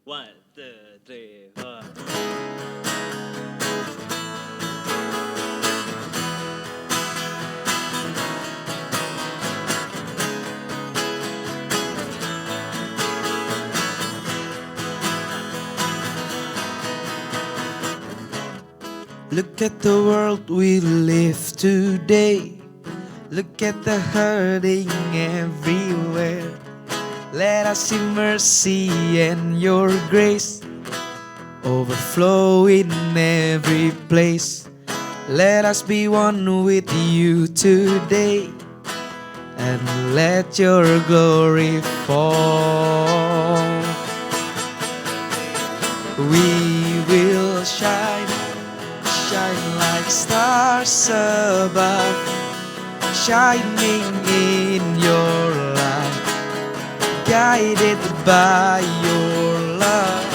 One, two, three, four. Look at the world we live today. Look at the hurting everywhere. Let us see mercy and your grace overflow in every place. Let us be one with you today, and let your glory fall. We will shine, shine like stars above, shining in your light, guided by your love.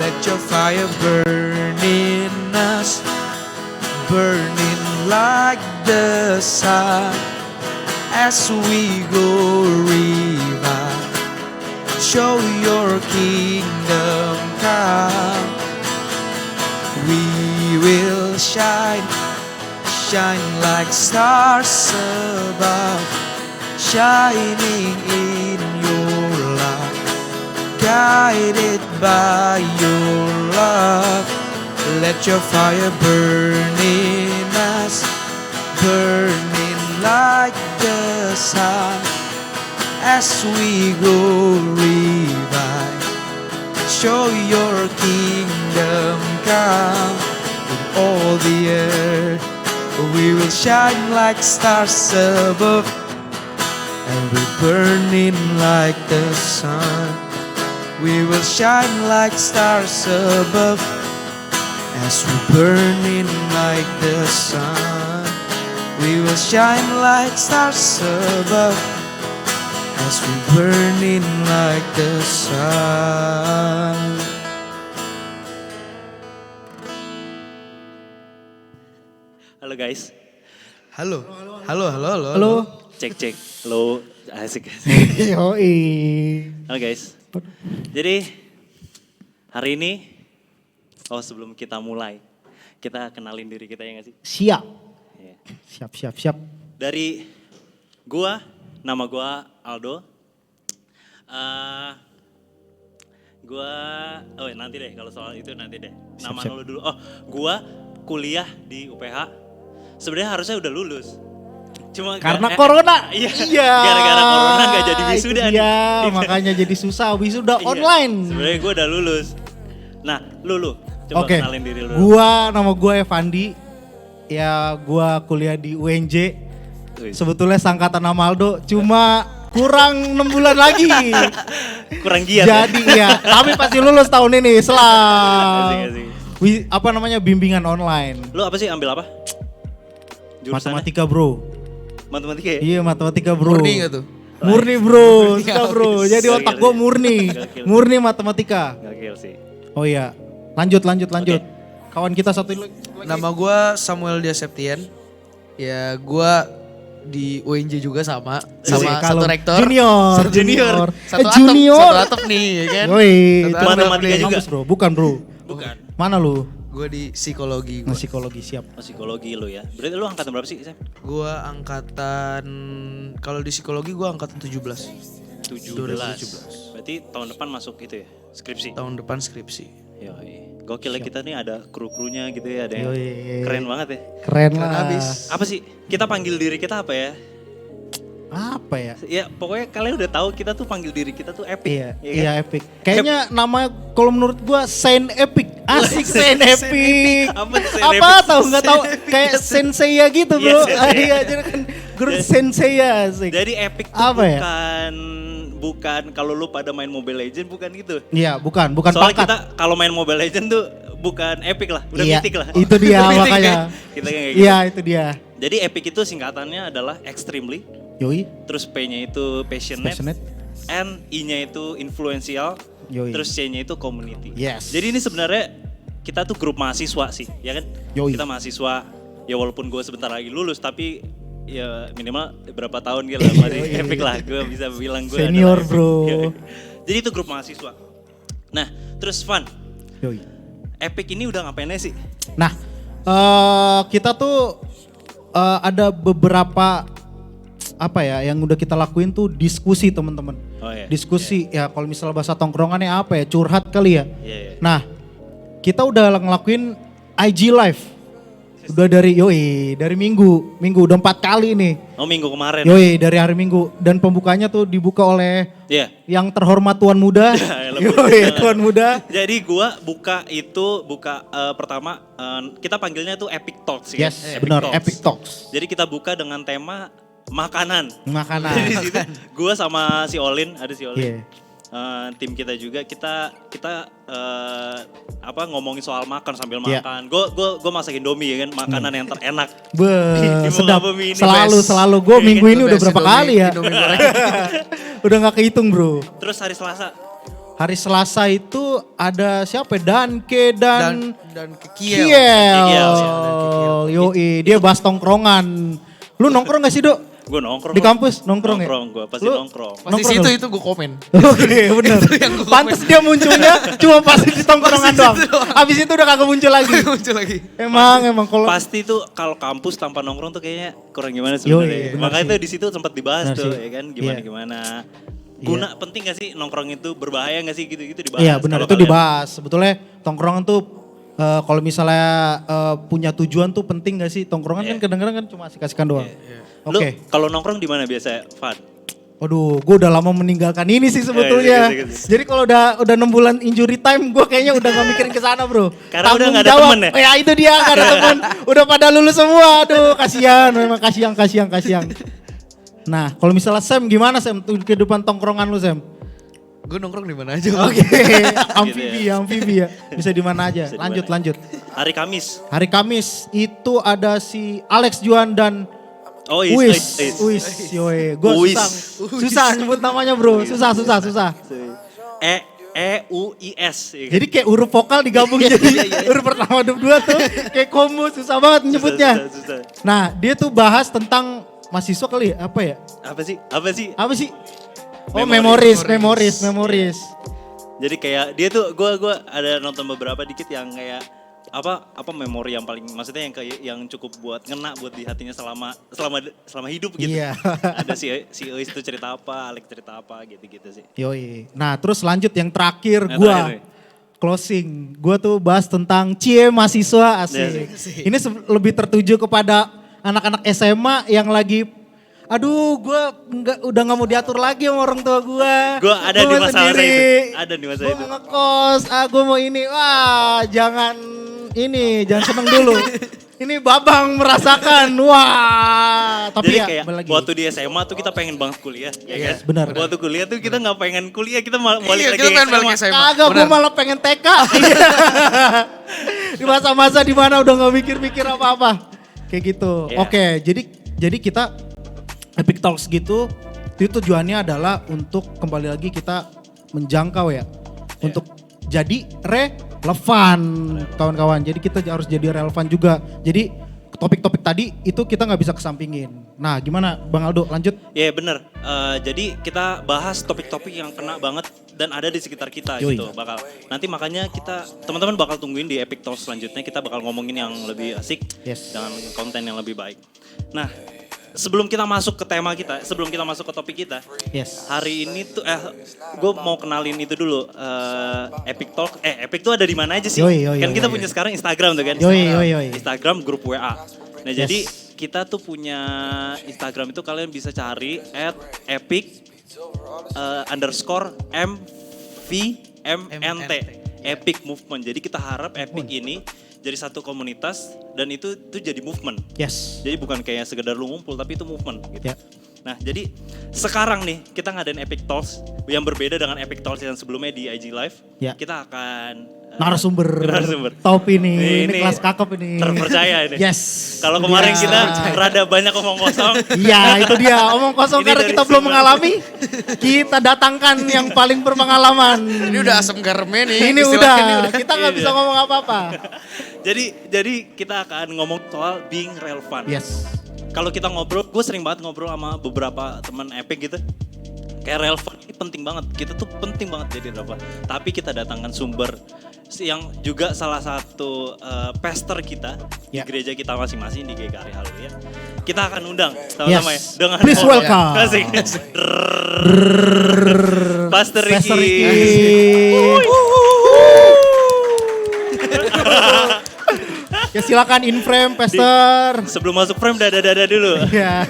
Let your fire burn in us, burning like the sun. As we glorify, show your kingdom come. We will shine, shine like stars above, shining in your light, guided by your love. Let your fire burn in us, burning like the sun. As we glorify, show your kingdom come in all the earth. We will shine like stars above, and we're burning like the sun. We will shine like stars above, as we're burning like the sun. We will shine like stars above, as we're burning like the sun. Halo guys. Halo, halo, halo, halo. Halo. Cek. Halo. Asik. Yoi. Halo guys. Jadi hari ini, sebelum kita mulai, kita kenalin diri kita ya gak sih? Siap. Iya. Siap. Dari nama gua Aldo. Nanti deh kalau soal itu nanti deh. Nama Siap. lu dulu. Gua kuliah di UPH. Sebenarnya harusnya udah lulus. Cuma Karena corona. Iya. Iya. Gara-gara corona gak jadi wisuda nih. Iya, makanya jadi susah wisuda Iya. online. Sebenarnya gue udah lulus. Nah, lu coba Oke. kenalin diri lu. Nama gua Evandi. Ya, gua kuliah di UNJ. Wih, Sebetulnya sangkatan nama Aldo, cuma kurang 6 bulan lagi. kurang giat. Jadi ya, tapi pasti lulus tahun ini. Selang. Asik. Bimbingan online. Lu apa sih ambil apa? Jurusannya? Matematika, Bro. Matematika ya? Iya, matematika, Bro. Murni gak tuh? Murni, Bro. Suka, Bro. Jadi Gokil otak gue sih. murni. Gokil. Murni matematika. Gokil sih. Oh iya. Lanjut. Kawan kita satu lagi. Nama gue Samuel Dia Septian. Ya gue di UNJ juga sama Kalau satu rektor. Junior. Satu junior. Satu atap, junior. satu atap nih ya kan. Yoi. Satu itu atap Matematika nih. juga? Kampus, Bro. Bukan, Bro. Bukan. Mana lu? Gue di psikologi. Psikologi, siap. Psikologi lu ya. Berarti lu angkatan berapa sih, Sam? Gue angkatan, kalau di psikologi gue angkatan 17. 17. Berarti tahun depan masuk itu ya, skripsi. Tahun depan skripsi. Yoi. Gokil ya kita nih ada kru-krunya gitu ya, ada yang Yoi. keren banget ya. Keren Keren lah. abis. Apa sih? Kita panggil diri kita apa ya? Apa ya? Ya pokoknya kalian udah tahu kita tuh panggil diri kita tuh epic. Iya, ya kan? iya epic. Kayaknya nama kalau menurut gua Saint Epic. Asik Saint Epic. Apa tuh Saint Apa Epic? tahu nggak tahu kayak Senseiya gitu, Iya, Bro. Senseiya. Iya, jadi kan guru Senseiya asik. Jadi epic tuh Apa ya? bukan kalau lu pada main Mobile Legend bukan gitu. Iya, bukan Soalnya pangkat. kita kalau main Mobile Legend tuh bukan epic lah, udah Iya, mythic lah. itu dia Udah mythic makanya. kan? Kita kayak gitu. Iya, itu dia. Jadi epic itu singkatannya adalah extremely, Yoi, terus P-nya itu passionate, passionate. N I-nya itu influential, Yoi. terus C-nya itu community. Yes. Jadi ini sebenarnya kita tuh grup mahasiswa sih, ya kan? Yoi. Kita mahasiswa, ya walaupun gue sebentar lagi lulus, tapi ya minimal berapa tahun gitu lah, masih epic lah. Gue bisa bilang gue Senior, adalah epic. bro. Yoi. Jadi itu grup mahasiswa. Nah, terus Van, Yoi. Epic ini udah ngapain aja sih? Nah, kita tuh ada beberapa apa ya yang udah kita lakuin tuh diskusi teman-teman. Oh iya. Diskusi ya kalau misalnya bahasa tongkrongannya apa ya, curhat kali ya. Iya, iya. Nah, kita udah ngelakuin IG live. Udah dari Minggu udah 4 kali nih. Oh, minggu kemarin. Dari hari Minggu dan pembukanya tuh dibuka oleh Iya. yang terhormat Tuan Muda. Tuan Muda. Jadi gua buka pertama kita panggilnya tuh Epic Talks ya. Yes, benar, Epic Talks. Jadi kita buka dengan tema makanan. Makanan. Jadi di situ gua sama si Olin, ada si Olin. Iya. Tim kita juga kita ngomongin soal makan sambil Iya. makan. Gue masak Indomie ya kan, makanan yang terenak. Sedap. Indomie ini Selalu gue Iya, minggu kan? ini udah berapa kali ya. Indomie goreng. Udah gak kehitung bro. Terus hari Selasa Hari Selasa itu ada siapa? Danke dan Kiel. Kiel. Yoi, dia bahas tongkrongan. Lu nongkrong gak sih Dok? gue nongkrong. Di kampus nongkrong ya? Nongkrong gue, pasti Lu- nongkrong. Pas di situ itu gue komen. Oke bener. Pantes dia munculnya cuma pas di tongkrongan doang. Abis itu udah kagak muncul lagi. Muncul lagi. Emang kalau Pasti tuh kalau kampus tanpa nongkrong tuh kayaknya kurang gimana Yoi, sebenarnya. benar Makanya sih. tuh di situ sempat dibahas Benar tuh sih. ya kan Iya. gimana. Guna penting gak sih nongkrong itu, berbahaya gak sih gitu-gitu dibahas. Iya benar Kalau itu kalian- dibahas. Sebetulnya tongkrongan tuh kalau misalnya punya tujuan tuh penting gak sih? Tongkrongan kan Iya. kadang-kadang kan cuma asik-asikan doang. Lu Oke. kalau nongkrong di mana biasa, Van? Waduh, gue udah lama meninggalkan ini sih sebetulnya. Iya, iya. Jadi kalau udah 6 bulan injury time, gue kayaknya udah gak mikirin ke sana bro. Karena udah Tanggung nggak ada jawab. temen ya? Ya itu dia gak ada temen. Udah pada lulus semua, aduh kasihan, memang kasihan. Nah, kalau misalnya Sam gimana Sam tuh kehidupan tongkrongan lu Sam? Gue nongkrong di mana aja. Oke, Gitu amfibi ya. Bisa di mana aja. Bisa di Lanjut, mana. lanjut. Hari Kamis. Hari Kamis itu ada si Alex Juan dan Oh, Uis, yoi. Gue Uis. susah nyebut namanya bro, susah. EUIS. ya kan? Jadi kayak huruf vokal digabung jadi huruf pertama huruf dua tuh kayak combo susah banget nyebutnya. Susah. Nah dia tuh bahas tentang mahasiswa kali ya, apa ya? Apa sih? Apa sih? Oh Memories. memories. Jadi kayak dia tuh gua ada nonton beberapa dikit yang kayak apa memori yang paling maksudnya yang cukup buat ngena buat di hatinya selama hidup gitu. Iya. Ada si Ois itu cerita apa, Alex cerita apa gitu sih. Yoi. Nah terus lanjut yang terakhir Yang gua terakhir nih. closing. Gua tuh bahas tentang mahasiswa asik. Ini lebih tertuju kepada anak-anak SMA yang lagi aduh udah gak mau diatur lagi sama orang tua gue. Gua ada di masa-masa itu. Ada di masa itu. Gue ngekos, gue mau ini. Wah jangan seneng dulu. Ini Babang merasakan, wah. Tapi Jadi ya kayak balik lagi. waktu di SMA tuh kita pengen banget kuliah, ya kan? benar. Waktu kuliah tuh kita nggak pengen kuliah, kita malah balik Iya, lagi kita pengen balik SMA. ke SMA. Kagak, gue Benar. malah pengen TK. Di masa-masa dimana udah gak mikir-mikir apa-apa. Kayak gitu. Iya. Oke, jadi kita Epic Talks gitu, itu tujuannya adalah untuk kembali lagi kita menjangkau ya. Untuk jadi relevan kawan-kawan. Jadi kita harus jadi relevan juga. Jadi topik-topik tadi itu kita nggak bisa kesampingin. Nah gimana Bang Aldo lanjut? Iya bener, jadi kita bahas topik-topik yang kena banget dan ada di sekitar kita Yoi. gitu. Nanti makanya kita, teman-teman bakal tungguin di Epic Talks selanjutnya, kita bakal ngomongin yang lebih asik Yes. dengan konten yang lebih baik. Nah, sebelum kita masuk ke tema kita, sebelum kita masuk ke topik kita, Yes. hari ini tuh gue mau kenalin itu dulu. Epic Talk, Epic tuh ada di mana aja sih? Yoi. Kan kita punya sekarang Instagram tuh kan. Yoi. Instagram grup WA. Nah Yes. jadi kita tuh punya Instagram itu kalian bisa cari @epic _MVMNT. Epic Movement. Jadi kita harap Epic ini jadi satu komunitas dan itu jadi movement. Yes. Jadi bukan kayak sekedar lu ngumpul tapi itu movement gitu. Ya. Nah jadi sekarang nih kita ngadain Epic Talks yang berbeda dengan Epic Talks yang sebelumnya di IG Live. Ya. Kita akan Narasumber top ini kelas kakap ini. terpercaya ini. Yes. Kalau kemarin Dia. kita rada banyak omong kosong. Iya itu dia omong kosong Ini karena dari kita belum Simbang. mengalami. Kita datangkan yang paling berpengalaman. Ini udah asam garamnya nih. Ini istilahnya udah, kita nggak Iya. bisa ngomong apa-apa. jadi kita akan ngomong soal being relevant. Yes. Kalau kita ngobrol, gue sering banget ngobrol sama beberapa teman Epic gitu. kayak relevan ini penting banget. Kita tuh penting banget jadi relevan. Tapi kita datangkan sumber yang juga salah satu pastor kita di gereja kita masing-masing di GKRI Haleluya. Kita akan undang sama-sama ya dengan Please welcome. Asik. Pastor Pastor Ricky. Ya silakan in frame, Pastor. Sebelum masuk frame dada-dada dulu. Ya.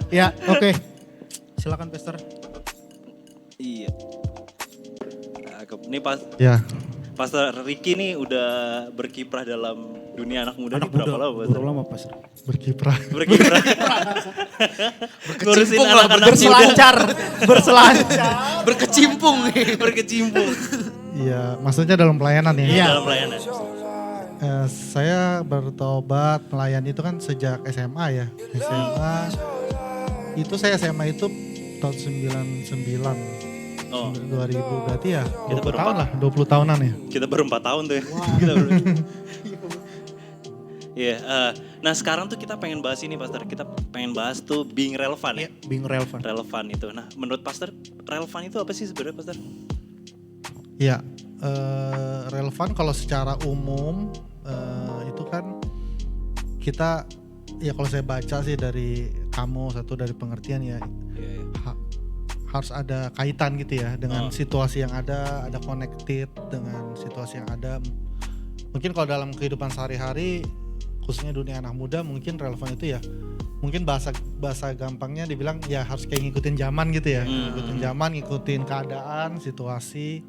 Ya, oke. Silakan, Pastor. Iya. Ini Ya, Pastor Ricky nih udah berkiprah dalam dunia anak muda Anak nih berapa muda. lama, Pastor? Berapa lama, Pastor? berkiprah. Berkiprah. Ngurusin anak-anak muda. Berselancar. Berkecimpung nih. Berkecimpung. Iya, maksudnya dalam pelayanan ya. Iya. Dalam pelayanan. Saya bertobat melayani itu kan sejak SMA ya. SMA itu saya SMA itu tahun 99. Oh, 2000 berarti ya Kita 20 berempat. tahun lah, 20 tahunan ya. kita baru 4 tahun tuh ya. Kita baru. Iya, nah sekarang tuh kita pengen bahas ini Pastor. Kita pengen bahas tuh being relevan ya. Being relevant. Relevan itu. Nah, menurut Pastor, relevan itu apa sih sebenarnya Pastor? Ya, relevan kalau secara umum itu kan kita, ya kalau saya baca sih dari kamus atau dari pengertian ya, Iya. harus ada kaitan gitu ya dengan Oh. situasi yang ada connected dengan situasi yang ada. Mungkin kalau dalam kehidupan sehari-hari, khususnya dunia anak muda, mungkin relevan itu ya, mungkin bahasa gampangnya dibilang ya harus kayak ngikutin zaman gitu ya, ngikutin zaman, ngikutin keadaan, situasi.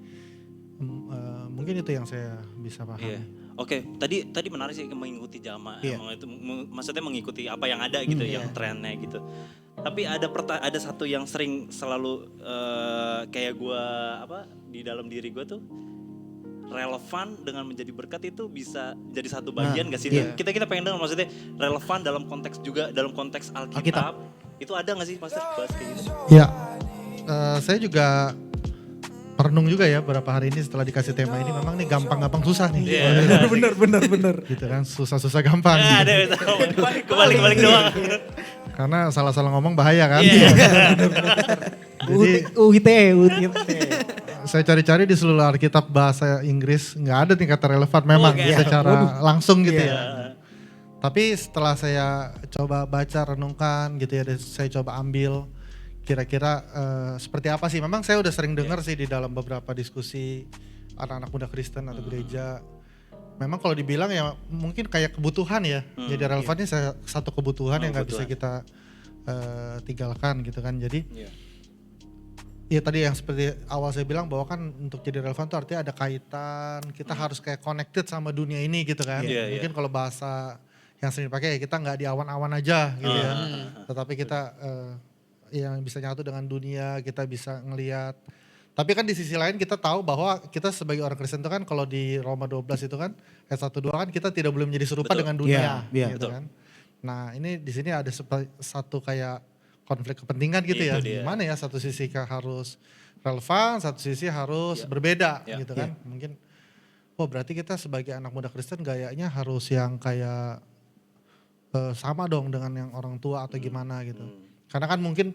Mungkin itu yang saya bisa paham. Iya. Oke, tadi menarik sih mengikuti zaman. Iya. Emang itu maksudnya mengikuti apa yang ada gitu, yang trennya gitu. Tapi ada satu yang sering selalu kayak gua di dalam diri gua tuh, relevan dengan menjadi berkat itu bisa jadi satu bagian gak sih? iya. Kita pengen dengar maksudnya relevan dalam konteks juga dalam konteks Alkitab. Itu ada gak sih Pastor bahas kayak gitu? Ya, saya juga perenung juga ya beberapa hari ini setelah dikasih tema ini, memang nih gampang-gampang susah nih. Iya. Bener. Gitu kan, susah-susah gampang. Ya, gitu. ada kebalik doang. Karena salah-salah ngomong bahaya kan. Iya. Jadi UIT. saya cari-cari di seluruh Alkitab bahasa Inggris nggak ada nih kata relevan memang Oke. secara langsung gitu Iya. ya. Tapi setelah saya coba baca, renungkan gitu ya, dan saya coba ambil kira-kira seperti apa sih. Memang saya udah sering dengar sih di dalam beberapa diskusi anak-anak muda Kristen atau gereja. Memang kalau dibilang ya mungkin kayak kebutuhan ya. Jadi relevan ini satu kebutuhan yang nggak bisa kita tinggalkan gitu kan. Jadi Iya. ya tadi yang seperti awal saya bilang bahwa kan untuk jadi relevan itu artinya ada kaitan, kita harus kayak connected sama dunia ini gitu kan. Iya, Mungkin kalau bahasa yang sering dipakai ya kita nggak di awan-awan aja gitu ya. Tetapi kita yang bisa nyatu dengan dunia, kita bisa ngelihat. Tapi kan di sisi lain kita tahu bahwa kita sebagai orang Kristen itu kan kalau di Roma 12 itu kan ayat 1-2 kan kita tidak boleh menjadi serupa Betul. dengan dunia Iya, gitu betul. kan. Nah, ini di sini ada satu kayak konflik kepentingan gitu Itu ya. dia. Gimana ya, satu sisi harus relevan, satu sisi harus berbeda Iya. gitu kan. Mungkin berarti kita sebagai anak muda Kristen gayanya harus yang kayak sama dong dengan yang orang tua atau gimana gitu. Karena kan mungkin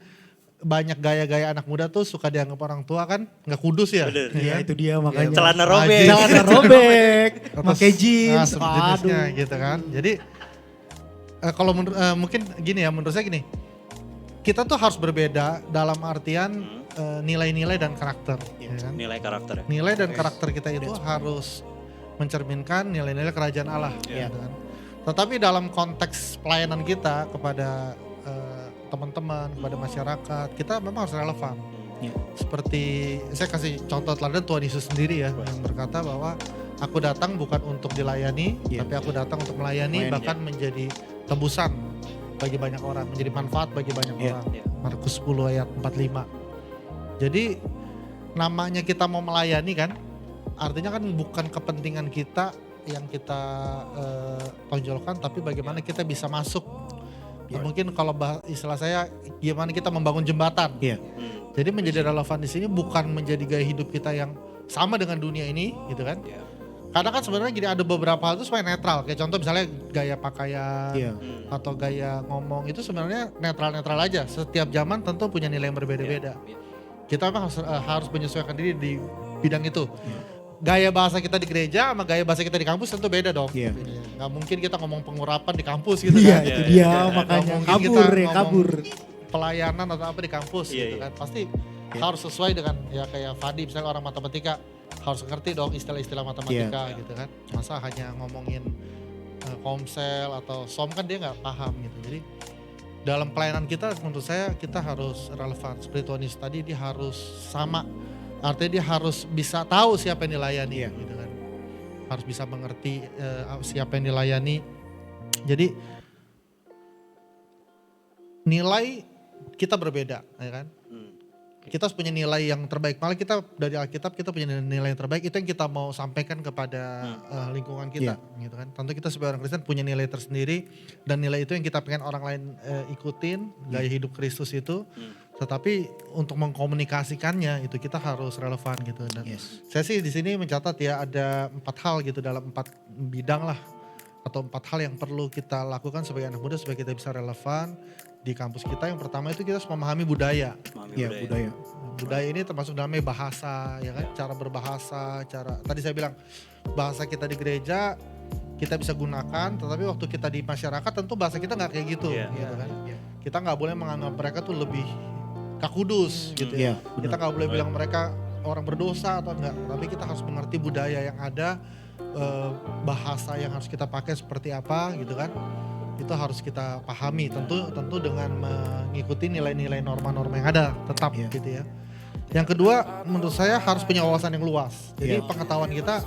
banyak gaya-gaya anak muda tuh suka dianggap orang tua kan nggak kudus ya. Bener. Iya, itu dia makanya. Celana robek. Celana robek, Atau pakai jeans. sejenisnya Aduh. gitu kan. Jadi kalau mungkin gini ya, menurut saya gini. Kita tuh harus berbeda dalam artian nilai-nilai dan karakter. Ya kan? Nilai karakter ya. Nilai dan karakter kita itu harus mencerminkan nilai-nilai kerajaan Allah. Iya. Gitu kan. Tetapi dalam konteks pelayanan kita kepada teman-teman, kepada masyarakat, kita memang harus relevan. Iya. Seperti saya kasih contoh teladan Tuhan Yesus sendiri ya, yang berkata bahwa aku datang bukan untuk dilayani, Iya. tapi aku datang untuk melayani, bahkan menjadi tebusan bagi banyak orang, menjadi manfaat bagi banyak Iya. orang. Iya. Markus 10 ayat 45. Jadi namanya kita mau melayani kan, artinya kan bukan kepentingan kita yang kita tonjolkan, tapi bagaimana kita bisa masuk. Ya, mungkin kalau istilah saya gimana kita membangun jembatan. Iya. Jadi menjadi relevan di sini bukan menjadi gaya hidup kita yang sama dengan dunia ini, gitu kan? Iya. Kadang kan sebenarnya gini, ada beberapa hal itu supaya netral. Kayak contoh misalnya gaya pakaian Iya. atau gaya ngomong itu sebenarnya netral-netral aja. Setiap zaman tentu punya nilai yang berbeda-beda. Iya. Kita memang harus menyesuaikan diri di bidang itu. Gaya bahasa kita di gereja sama gaya bahasa kita di kampus tentu beda dong. Iya. Nggak mungkin kita ngomong pengurapan di kampus gitu Iya, kan. itu Iya, dia iya. makanya Nggak mungkin kita kabur ya, ngomong kabur. pelayanan atau apa di kampus Iya, gitu iya. kan. Pasti harus sesuai dengan ya kayak Fadi misalnya orang matematika harus ngerti dong istilah-istilah matematika Iya. gitu kan. Masa hanya ngomongin komsel atau som kan dia nggak paham gitu. Jadi dalam pelayanan kita menurut saya kita harus relevan. Seperti Tuhanis tadi dia harus sama. Artinya dia harus bisa tahu siapa yang dilayani gitu kan. Harus bisa mengerti siapa yang dilayani. Jadi nilai kita berbeda ya kan. Kita harus punya nilai yang terbaik. Malah kita dari Alkitab kita punya nilai yang terbaik. Itu yang kita mau sampaikan kepada lingkungan kita, gitu kan. Tentu kita sebagai orang Kristen punya nilai tersendiri dan nilai itu yang kita pengen orang lain ikutin, gaya hidup Kristus itu. Tetapi untuk mengkomunikasikannya itu kita harus relevan gitu. Dan saya sih di sini mencatat ya ada 4 hal gitu dalam 4 bidang lah atau 4 hal yang perlu kita lakukan sebagai anak muda supaya kita bisa relevan di kampus kita. Yang pertama itu kita harus memahami budaya. Iya, budaya. Budaya ini termasuk dalamnya bahasa, ya kan? Cara berbahasa, tadi saya bilang bahasa kita di gereja kita bisa gunakan, tetapi waktu kita di masyarakat tentu bahasa kita nggak kayak gitu, gitu kan? Kita nggak boleh menganggap mereka tuh lebih kakudus, gitu ya. Kita nggak boleh bilang mereka orang berdosa atau enggak, tapi kita harus mengerti budaya yang ada, bahasa yang harus kita pakai seperti apa, gitu kan? Itu harus kita pahami, tentu dengan mengikuti nilai-nilai norma-norma yang ada tetap gitu ya. Yang kedua menurut saya harus punya wawasan yang luas. Jadi pengetahuan kita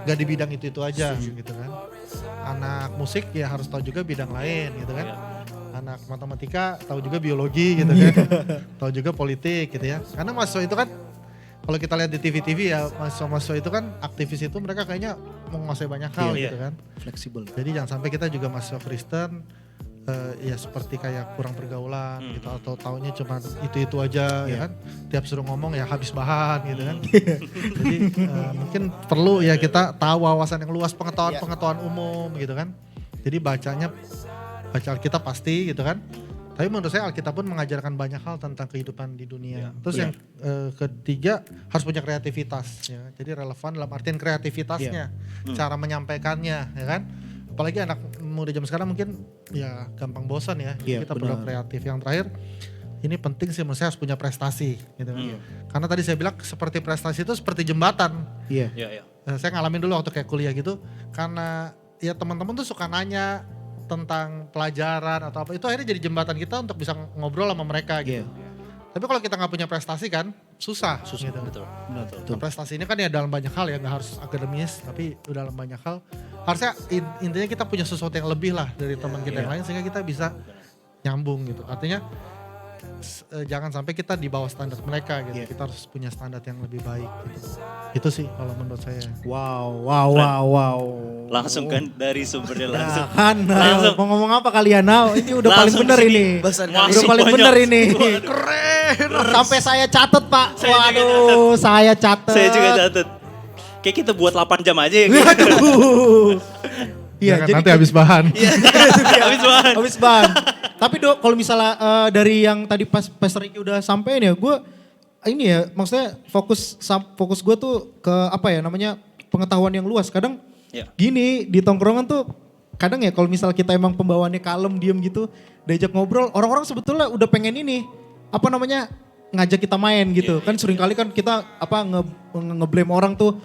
gak di bidang itu aja gitu kan. Anak musik ya harus tahu juga bidang lain gitu kan. Anak matematika tahu juga biologi gitu kan. Tahu juga politik gitu ya. Karena mahasiswa itu kan kalau kita lihat di TV-TV ya mahasiswa itu kan aktivis itu mereka kayaknya menguasai banyak hal gitu kan. Fleksibel. Jadi jangan sampai kita juga mahasiswa Kristen ya seperti kayak kurang pergaulan gitu atau taunya cuma itu aja ya kan. Tiap suruh ngomong ya habis bahan gitu kan. Jadi mungkin perlu ya kita tahu wawasan yang luas, pengetahuan umum gitu kan. Jadi baca Alkitab pasti gitu kan. Tapi menurut saya Alkitab pun mengajarkan banyak hal tentang kehidupan di dunia. Terus yang ketiga harus punya kreativitas ya. Jadi relevan dalam artian kreativitasnya, cara menyampaikannya ya kan. Apalagi anak muda zaman sekarang mungkin ya gampang bosan ya. Jadi kita perlu kreatif. Yang terakhir ini penting sih menurut saya harus punya prestasi gitu kan. Karena tadi saya bilang seperti prestasi itu seperti jembatan. Iya. Saya ngalamin dulu waktu kayak kuliah gitu. Karena ya teman-teman tuh suka nanya tentang pelajaran atau apa, itu akhirnya jadi jembatan kita untuk bisa ngobrol sama mereka gitu. Tapi kalau kita nggak punya prestasi kan susah gitu. Betul. Nah, prestasi ini kan ya dalam banyak hal ya, nggak harus akademis tapi dalam banyak hal. Harusnya intinya kita punya sesuatu yang lebih lah dari teman kita yang lain sehingga kita bisa nyambung gitu. Artinya jangan sampai kita di bawah standar mereka gitu. Kita harus punya standar yang lebih baik gitu. Itu sih kalau menurut saya. Wow. Langsung kan dari sumbernya langsung. Nah, mau ngomong apa kalian? Nah, ini udah paling bener ini. Udah paling bener ini. Keren. Sampai saya catet Pak. Waduh, saya catet. Saya juga catat. Kayak kita buat 8 jam aja ya. Iya, jadi nanti habis bahan. Habis bahan. Tapi Dok, kalau misalnya dari yang tadi pas Pastor Ricky udah sampein ya, gue ini ya maksudnya fokus gue tuh ke apa ya namanya pengetahuan yang luas. Kadang gini di tongkrongan tuh kadang ya kalau misal kita emang pembawaannya kalem, diem gitu, diajak ngobrol, orang-orang sebetulnya udah pengen ini apa namanya ngajak kita main gitu. Kan sering kali kan kita apa ngeblame orang tuh,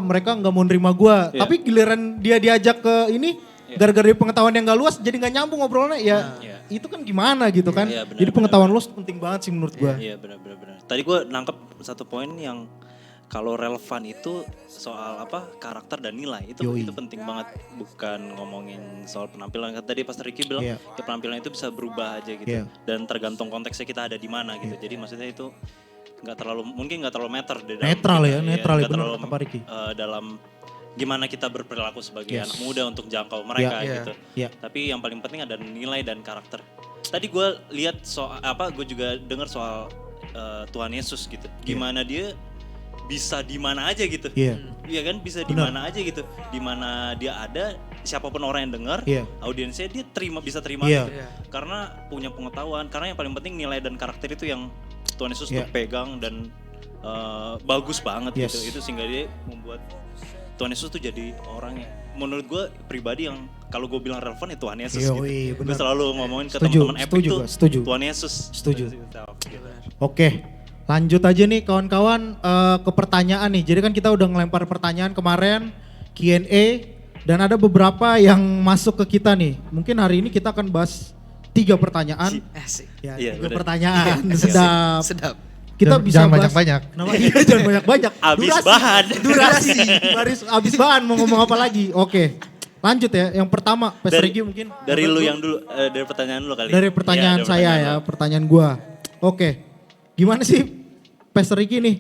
mereka nggak mau nerima gue. Tapi giliran dia diajak ke ini, gara-gara dia pengetahuan yang gak luas jadi gak nyambung ngobrolnya ya. Itu kan gimana gitu kan. Jadi pengetahuan luas penting banget sih menurut gue. Iya benar. Tadi gue nangkep satu poin yang kalau relevan itu soal apa karakter dan nilai itu penting banget, bukan ngomongin soal penampilan. Tadi Pastor Ricky bilang ya penampilan itu bisa berubah aja gitu dan tergantung konteksnya kita ada di mana gitu. Jadi maksudnya itu mungkin nggak terlalu meter di dalam netral kita, ya netral ya benar apa Ricky dalam gimana kita berperilaku sebagai anak muda untuk jangkau mereka gitu. Tapi yang paling penting ada nilai dan karakter. Tadi gue lihat gue juga dengar soal Tuhan Yesus gitu. Gimana dia bisa di mana aja gitu. Iya. Iya kan, bisa di Benar. mana aja gitu. Di mana dia ada, siapapun orang yang dengar, Iya. audiensnya dia bisa terima Iya. gitu. Karena punya pengetahuan, karena yang paling penting nilai dan karakter itu yang Tuhan Yesus Iya. tuh pegang dan bagus banget Yes. gitu. Itu sehingga dia membuat Tuhan Yesus tuh jadi orang yang menurut gue pribadi yang kalau gue bilang relevan ya Tuhan Yesus gitu. Yoi, Gue benar. selalu ngomongin ke Setuju, teman-teman Epic setuju tuh gua, setuju. Tuhan Yesus. Setuju. Gitu. Oke, lanjut aja nih kawan-kawan ke pertanyaan nih. Jadi kan kita udah ngelempar pertanyaan kemarin, Q&A, dan ada beberapa yang masuk ke kita nih. Mungkin hari ini kita akan bahas 3 pertanyaan. Asik. Ya, Iya, 3 bener. pertanyaan. Iya, Sedap. Sedap. Kita bisa Jangan bahas banyak-banyak. Kenapa? Iya, jangan banyak-banyak. Abis bahan. Durasi. Abis bahan mau ngomong apa lagi? Oke. Lanjut ya. Yang pertama, Pastor Regi mungkin. Dari lu yang dulu, dari pertanyaan lu kali. Dari pertanyaan Iya, dari saya pertanyaan ya, lu. pertanyaan gua. Oke. Gimana sih Pastor Regi nih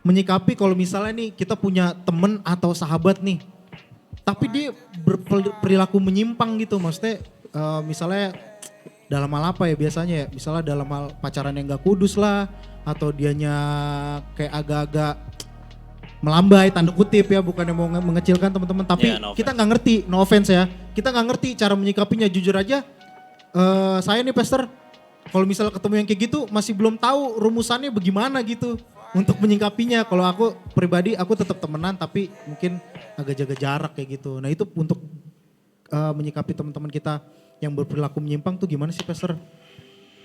menyikapi kalau misalnya nih kita punya temen atau sahabat nih, tapi dia berperilaku menyimpang gitu, maksudnya misalnya dalam hal apa ya biasanya ya, misalnya dalam hal pacaran yang gak kudus lah, atau dianya kayak agak-agak melambai tanda kutip ya, bukannya mau mengecilkan teman-teman, tapi Yeah, no kita nggak ngerti, no offense ya, kita nggak ngerti cara menyikapinya. Jujur aja, saya nih Pastor, kalau misalnya ketemu yang kayak gitu masih belum tahu rumusannya bagaimana gitu untuk menyikapinya. Kalau aku pribadi, aku tetap temenan tapi mungkin agak jaga jarak kayak gitu. Nah itu untuk menyikapi teman-teman kita yang berperilaku menyimpang tuh gimana sih Pastor?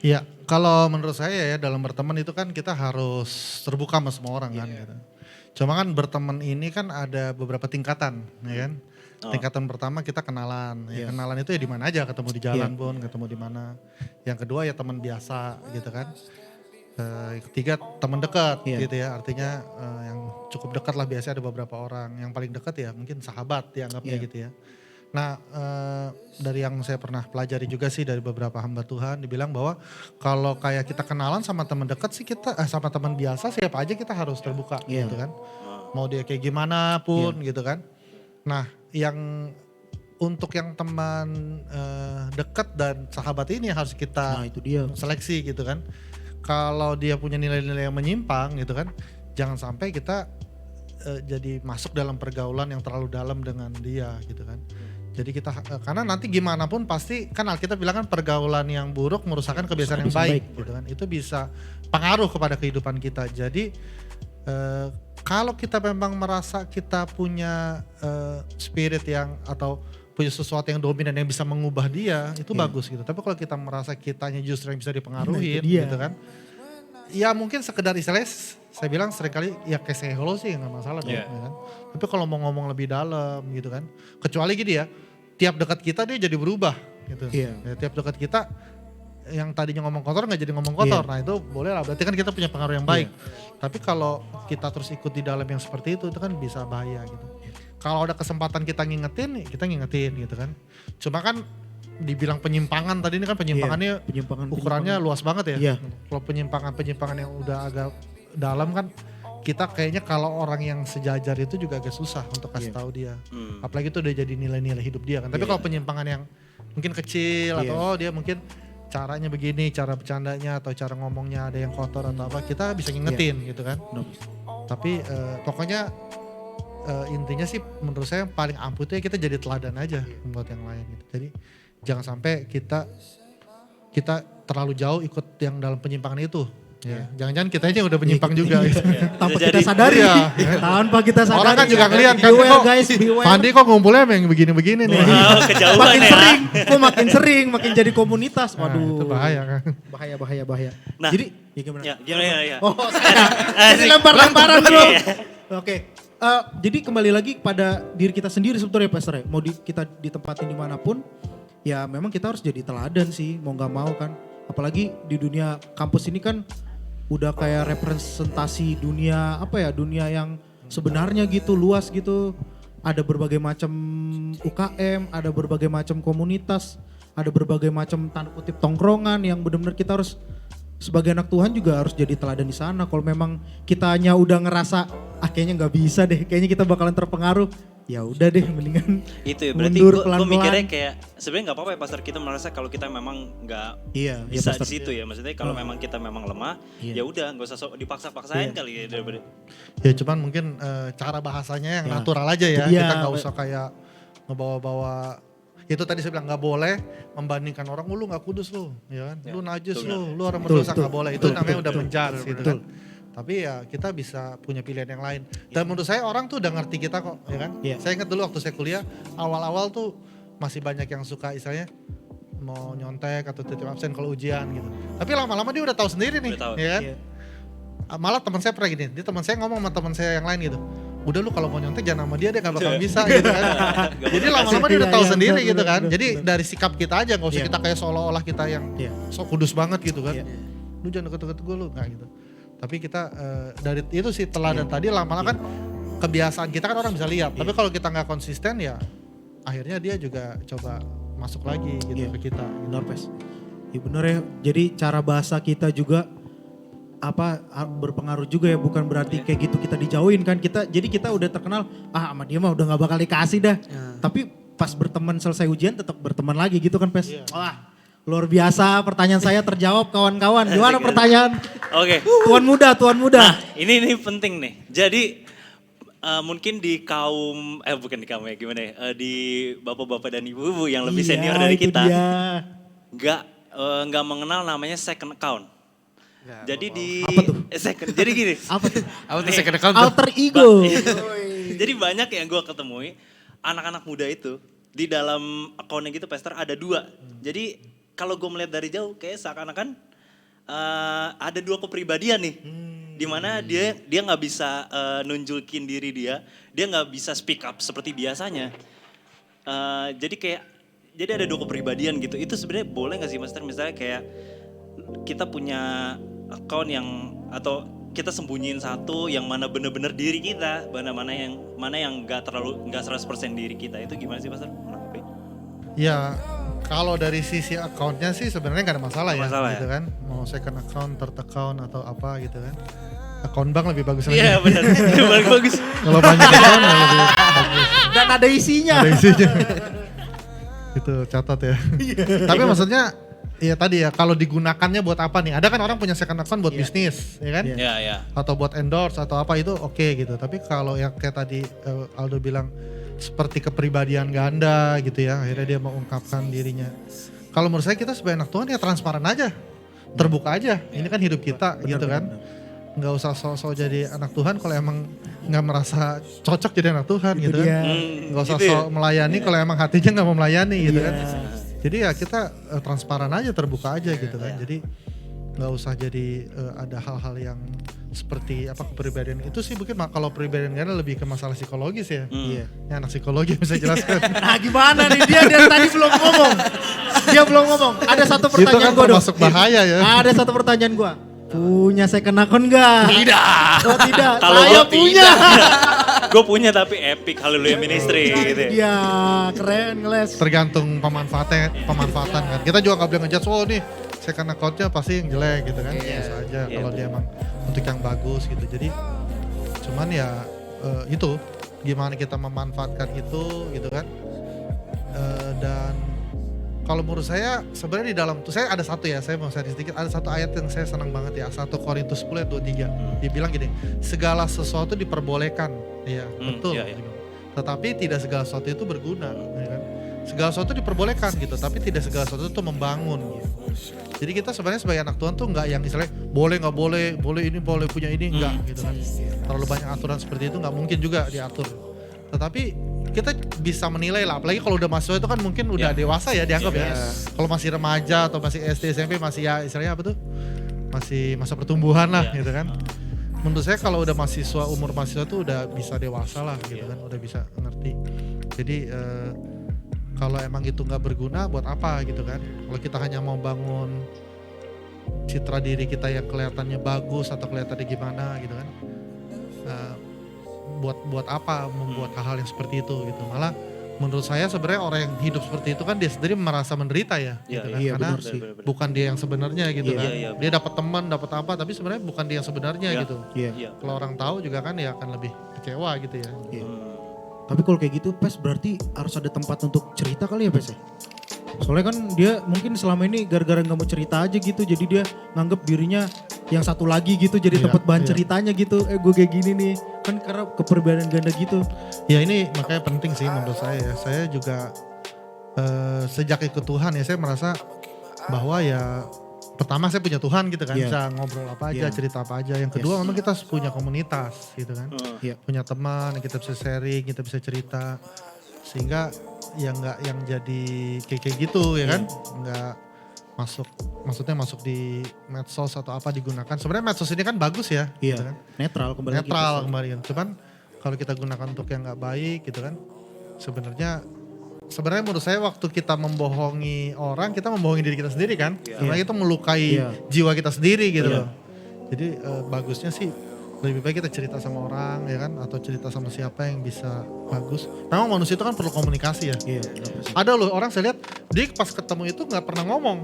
Iya, kalau menurut saya ya dalam berteman itu kan kita harus terbuka sama semua orang kan gitu. Cuma kan berteman ini kan ada beberapa tingkatan, ya kan. Tingkatan pertama kita kenalan, ya kenalan itu ya di mana aja, ketemu di jalan pun, ketemu di mana. Yang kedua ya teman biasa gitu kan. Yang ketiga teman dekat gitu ya, artinya yang cukup dekat lah, biasanya ada beberapa orang. Yang paling dekat ya mungkin sahabat dianggapnya gitu ya. Nah dari yang saya pernah pelajari juga sih dari beberapa hamba Tuhan dibilang bahwa kalau kayak kita kenalan sama teman dekat sih kita sama teman biasa siapa aja kita harus terbuka gitu kan. Mau dia kayak gimana pun gitu kan. Nah yang untuk yang teman dekat dan sahabat ini harus kita Nah itu dia. seleksi gitu kan. Kalau dia punya nilai-nilai yang menyimpang gitu kan, jangan sampai kita jadi masuk dalam pergaulan yang terlalu dalam dengan dia gitu kan. Jadi kita karena nanti gimana pun pasti kan Alkitab bilang kan pergaulan yang buruk merusakkan kebiasaan yang baik gitu kan. Itu bisa pengaruh kepada kehidupan kita. Jadi kalau kita memang merasa kita punya spirit yang atau punya sesuatu yang dominan yang bisa mengubah dia, itu bagus gitu. Tapi kalau kita merasa kitanya justru yang bisa dipengaruhi gitu kan. Ya mungkin sekedar istilahnya saya bilang seringkali ya kayak say hello sih nggak masalah dong, ya kan. Tapi kalau mau ngomong lebih dalam gitu kan, kecuali gini ya, tiap dekat kita dia jadi berubah gitu. Ya, tiap dekat kita yang tadinya ngomong kotor nggak jadi ngomong kotor, nah itu boleh lah, berarti kan kita punya pengaruh yang baik. Tapi kalau kita terus ikut di dalam yang seperti itu kan bisa bahaya gitu. Kalau ada kesempatan kita ngingetin, kita ngingetin gitu kan. Cuma kan dibilang penyimpangan tadi ini kan penyimpangannya ukurannya luas banget ya. Kalau penyimpangan yang udah agak dalam kan kita kayaknya kalau orang yang sejajar itu juga agak susah untuk kasih tahu dia. Apalagi itu udah jadi nilai-nilai hidup dia kan. Tapi kalau penyimpangan yang mungkin kecil atau dia mungkin caranya begini, cara bercandanya atau cara ngomongnya ada yang kotor atau apa, kita bisa ngingetin gitu kan. Tapi pokoknya intinya sih menurut saya yang paling ampuh itu ya kita jadi teladan aja buat yang lain gitu. Jadi jangan sampai kita terlalu jauh ikut yang dalam penyimpangan itu. Ya, jangan-jangan kita aja udah penyimpang juga. Gitu. Tanpa kita sadari. Tanpa kita sadari. Orang kan juga ngeliat kan Beware kok, guys, beware. Fandi kok ngumpulnya yang begini-begini nih. Wow, kejauhan Makin ya. sering, makin jadi komunitas. Nah, Waduh. itu bahaya kan. Bahaya. Nah, Jadi, ya gimana? Ya. Oh, jadi lempar-lemparan bro. Oke. Jadi kembali lagi pada diri kita sendiri sebetulnya Pastor ya. Mau kita ditempatin dimanapun, ya memang kita harus jadi teladan sih, mau gak mau kan. Apalagi di dunia kampus ini kan udah kayak representasi dunia dunia yang sebenarnya gitu, luas gitu. Ada berbagai macam UKM, ada berbagai macam komunitas, ada berbagai macam tanda kutip tongkrongan yang benar-benar kita harus sebagai anak Tuhan juga harus jadi teladan di sana. Kalau memang kitanya udah ngerasa kayaknya nggak bisa deh, kayaknya kita bakalan terpengaruh, ya udah deh mendingan Itu ya berarti mundur gue pelan-pelan. mikirnya kayak sebenarnya nggak apa-apa ya pastor kita merasa kalau kita memang nggak Iya, bisa pastor. di situ ya, maksudnya kalau memang kita memang lemah, Iya. ya udah nggak usah dipaksa-paksain kali ya daripada. Ya cuman mungkin cara bahasanya yang Ya. natural aja ya. Itu dia. Kita nggak usah kayak ngebawa-bawa. Itu tadi saya bilang nggak boleh membandingkan orang, lu nggak kudus lu, ya kan? Lu najis lu orang berdosa nggak boleh. Itu namanya udah menjudge gitu kan. Tapi ya kita bisa punya pilihan yang lain. Dan menurut saya orang tuh udah ngerti kita kok, ya kan? Iya. Saya ingat dulu waktu saya kuliah, awal-awal tuh masih banyak yang suka istilahnya mau nyontek atau titip absen kalau ujian gitu. Tapi lama-lama dia udah tahu sendiri nih, Udah tahu. ya kan? Iya. Malah teman saya pernah gini, dia teman saya ngomong sama teman saya yang lain gitu. Udah lu kalau mau nyontek jangan sama dia gak bakal bisa gitu kan. Jadi lama-lama dia udah tahu Iya, sendiri bener, gitu kan. bener, Jadi bener. dari sikap kita aja, gak usah Iya. kita kayak seolah-olah kita yang Iya. sok kudus banget gitu kan. Iya. Lu jangan deket-deket gue lu, gak gitu. Tapi kita dari itu sih teladan tadi lama-lama kan kebiasaan kita kan orang bisa lihat. Tapi kalau kita gak konsisten ya akhirnya dia juga coba masuk lagi gitu Iya. ke kita. Benar Pes. Ya benar ya. Jadi cara bahasa kita juga berpengaruh juga ya, bukan berarti kayak gitu kita dijauhin kan, jadi kita udah terkenal sama dia mah udah nggak bakal dikasih dah. Tapi pas berteman selesai ujian tetap berteman lagi gitu kan Pes. Wah luar biasa, pertanyaan saya terjawab kawan-kawan. Gimana pertanyaan? Oke. Tuan muda. Nah ini penting nih. Jadi mungkin di kaum bukan di kaum ya gimana ya, di bapak-bapak dan ibu-ibu yang lebih Iya, senior dari itu kita dia. nggak mengenal namanya second account. Jadi di Apa tuh? second. Jadi gini. Apa tuh? Apa tuh Nih, second account tuh? Alter ego. Jadi banyak yang gue ketemui anak-anak muda itu di dalam akunnya gitu Pastor ada 2. Jadi kalau gue melihat dari jauh kayak seakan-akan ada 2 kepribadian nih. Dimana dia nggak bisa nunjukin diri dia nggak bisa speak up seperti biasanya. Jadi ada 2 kepribadian gitu. Itu sebenarnya boleh nggak sih Master? Misalnya kayak kita punya account yang atau kita sembunyiin satu yang mana bener-bener diri kita, mana yang nggak 100% diri kita, itu gimana sih Pastor? Ya kalau dari sisi accountnya sih sebenarnya nggak ada masalah ya, Masalah gitu ya? kan. Mau second account, third account atau apa gitu kan. Account bank lebih bagus lagi. Iya benar, bagus. Kalau banyak account ya lebih bagus. Dan ada isinya. Ada isinya. Itu catat ya. Tapi maksudnya ya tadi ya kalau digunakannya buat apa nih? Ada kan orang punya second account buat bisnis, ya kan? Iya. Ya. Atau buat endorse atau apa itu oke gitu. Tapi kalau yang kayak tadi Aldo bilang seperti kepribadian ganda gitu ya, akhirnya dia mengungkapkan dirinya. Kalau menurut saya kita sebagai anak Tuhan ya transparan aja, terbuka aja. Ini kan hidup kita gitu kan. Nggak usah sok-sok jadi anak Tuhan kalau emang nggak merasa cocok jadi anak Tuhan gitu kan. Nggak usah gitu ya? sok melayani kalau emang hatinya nggak mau melayani gitu Iya. kan. Jadi ya kita transparan aja, terbuka aja gitu kan. Jadi nggak usah jadi ada hal-hal yang seperti apa kepribadian itu sih mungkin kalau kepribadian ganda lebih ke masalah psikologis ya. Iya. Ya anak psikologi bisa jelaskan. Nah gimana nih dia tadi belum ngomong. Dia belum ngomong. Ada satu Itu pertanyaan kan gua dong. termasuk bahaya ya. Ada satu pertanyaan gua. Punya second account enggak? Tidak. Oh tidak. Kalau Saya gue punya. Gue punya tapi Epic Hallelujah Ministry gitu. Iya, keren ngeles. Tergantung pemanfaatan kan. Kita juga nggak boleh ngejudge, oh nih second account-nya pasti yang jelek gitu kan. Biasa aja Iya, kalau dia emang untuk yang bagus gitu. Jadi cuman ya itu gimana kita memanfaatkan itu gitu kan. Dan kalau menurut saya sebenarnya di dalam tuh saya ada satu ya, saya mau share sedikit, ada satu ayat yang saya senang banget ya, 1 Korintus 10 ayat 23. Dia bilang gini, segala sesuatu diperbolehkan. Iya, betul. Iya. Tetapi tidak segala sesuatu itu berguna, ya kan? Segala sesuatu diperbolehkan gitu, tapi tidak segala sesuatu itu membangun gitu. Jadi kita sebenarnya sebagai anak Tuhan tuh nggak yang istilahnya boleh nggak boleh, boleh ini boleh punya ini enggak gitu kan. Terlalu banyak aturan seperti itu nggak mungkin juga diatur. Tetapi kita bisa menilai lah, apalagi kalau udah mahasiswa itu kan mungkin udah dewasa ya dianggap ya. Kalau masih remaja atau masih SD, SMP masih ya istilahnya apa tuh? Masih masa pertumbuhan lah gitu kan. Menurut saya kalau udah mahasiswa, umur mahasiswa tuh udah bisa dewasa lah gitu kan, udah bisa ngerti. Jadi kalau emang itu nggak berguna buat apa gitu kan. Kalau kita hanya mau bangun citra diri kita yang kelihatannya bagus atau kelihatannya gimana gitu kan. Buat apa membuat hal-hal yang seperti itu gitu. Malah menurut saya sebenarnya orang yang hidup seperti itu kan dia sendiri merasa menderita ya gitu kan. Iya, Karena benar sih. bukan dia yang sebenarnya gitu kan. Iya, Dia dapat teman, dapat apa tapi sebenarnya bukan dia yang sebenarnya Iya. gitu. Iya. Iya. Kalau orang tahu juga kan ya akan lebih kecewa gitu ya. Iya. Tapi kalau kayak gitu Pes berarti harus ada tempat untuk cerita kali ya Pes ya? Soalnya kan dia mungkin selama ini gara-gara gak mau cerita aja gitu, jadi dia nganggep dirinya yang satu lagi gitu, jadi tempat bahan ceritanya gitu. Gue kayak gini nih, kan karena kepribadian ganda gitu. Ya ini makanya penting sih menurut saya ya. Saya juga sejak ikut Tuhan ya saya merasa bahwa ya pertama saya punya Tuhan gitu kan, bisa ngobrol apa aja, cerita apa aja. Yang kedua memang kita punya komunitas gitu kan, punya teman, kita bisa sharing, kita bisa cerita, sehingga yang nggak yang jadi kayak gitu ya kan, nggak maksudnya masuk di medsos atau apa digunakan. Sebenarnya medsos ini kan bagus ya, gitu kan? Netral kembali. Netral kembali kan. Cuman kalau kita gunakan untuk yang nggak baik gitu kan, sebenarnya menurut saya waktu kita membohongi orang, kita membohongi diri kita sendiri kan. Sebenarnya itu melukai jiwa kita sendiri gitu loh. Jadi bagusnya sih lebih baik kita cerita sama orang ya kan, atau cerita sama siapa yang bisa bagus. Memang manusia itu kan perlu komunikasi ya. Ada loh orang saya lihat dia pas ketemu itu nggak pernah ngomong,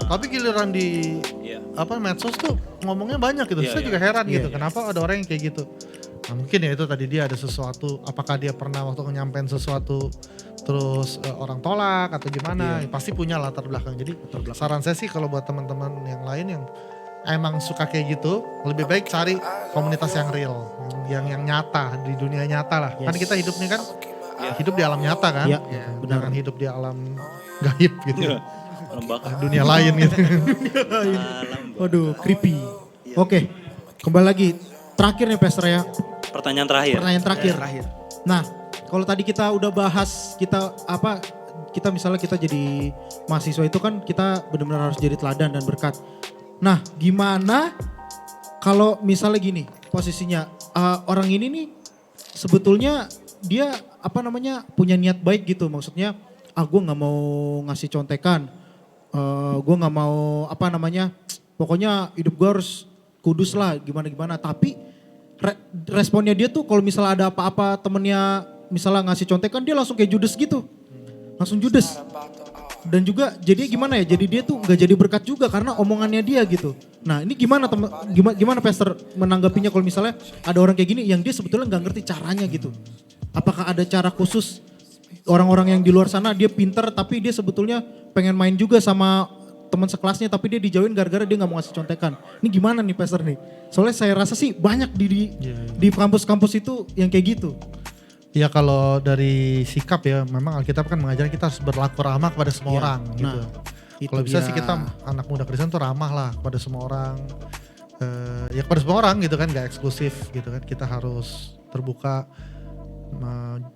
tapi giliran di medsos tuh ngomongnya banyak gitu. Saya juga heran gitu, kenapa ada orang yang kayak gitu. Nah mungkin ya itu tadi dia ada sesuatu, apakah dia pernah waktu nyampein sesuatu terus orang tolak atau gimana, ya pasti punya latar belakang. Jadi saran saya sih kalau buat teman-teman yang lain yang emang suka kayak gitu, lebih baik cari komunitas yang real, yang nyata, di dunia nyata lah. Kan kita hidup nih kan, hidup di alam nyata kan, jangan hidup di alam gaib gitu. Dunia lain gitu. Waduh, creepy. Oke, kembali lagi. Terakhir nih Pastor ya. Pertanyaan terakhir. Nah, kalau tadi kita udah bahas kita misalnya kita jadi mahasiswa itu kan kita benar-benar harus jadi teladan dan berkat. Nah, gimana kalau misalnya gini posisinya orang ini nih sebetulnya dia punya niat baik gitu, maksudnya gue nggak mau ngasih contekan, gue nggak mau pokoknya hidup gue harus kudus lah gimana, tapi responnya dia tuh kalau misalnya ada apa-apa temennya misalnya ngasih contekan dia langsung kayak judes gitu, langsung judes. Dan juga jadi gimana ya, jadi dia tuh nggak jadi berkat juga karena omongannya dia gitu. Nah ini gimana Pastor menanggapinya kalau misalnya ada orang kayak gini yang dia sebetulnya nggak ngerti caranya gitu. Apakah ada cara khusus orang-orang yang di luar sana dia pinter tapi dia sebetulnya pengen main juga sama teman sekelasnya tapi dia dijauhin gara-gara dia nggak mau ngasih contekan. Ini gimana nih Pastor nih? Soalnya saya rasa sih banyak di kampus-kampus itu yang kayak gitu. Ya kalau dari sikap ya memang Alkitab kan mengajarkan kita harus berlaku ramah kepada semua orang gitu. Kalau bisa sih kita anak muda Kristen tuh ramah lah kepada semua orang. Ya kepada semua orang gitu kan, gak eksklusif gitu kan. Kita harus terbuka.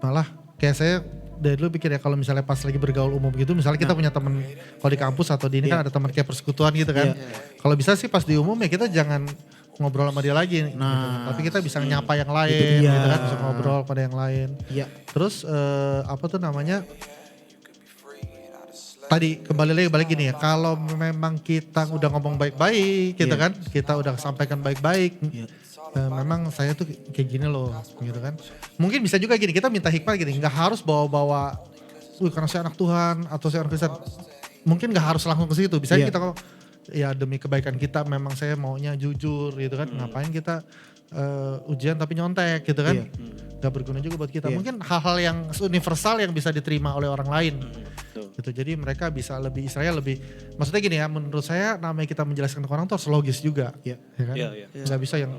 Malah kayak saya dari dulu pikir ya kalau misalnya pas lagi bergaul umum gitu, misalnya kita punya teman kalau di kampus atau di ini kan ada teman kayak persekutuan gitu kan. Kalau bisa sih pas di umum ya kita jangan ngobrol sama dia lagi gitu. Tapi kita bisa nyapa yang lain gitu kan, bisa ngobrol pada yang lain. Terus tadi kembali lagi gini ya, kalau memang kita udah ngomong baik-baik gitu kan, kita udah sampaikan baik-baik, memang saya tuh kayak gini loh gitu kan. Mungkin bisa juga gini, kita minta hikmah gini, gak harus bawa-bawa karena saya anak Tuhan atau saya orang Kristen, mungkin gak harus langsung ke situ. Bisa kita kok ya demi kebaikan kita memang saya maunya jujur gitu kan, ngapain kita ujian tapi nyontek gitu kan, gak berguna juga buat kita. Mungkin hal-hal yang universal yang bisa diterima oleh orang lain gitu, jadi mereka bisa lebih maksudnya gini ya, menurut saya namanya kita menjelaskan ke orang tuh harus logis juga ya kan, gak bisa yang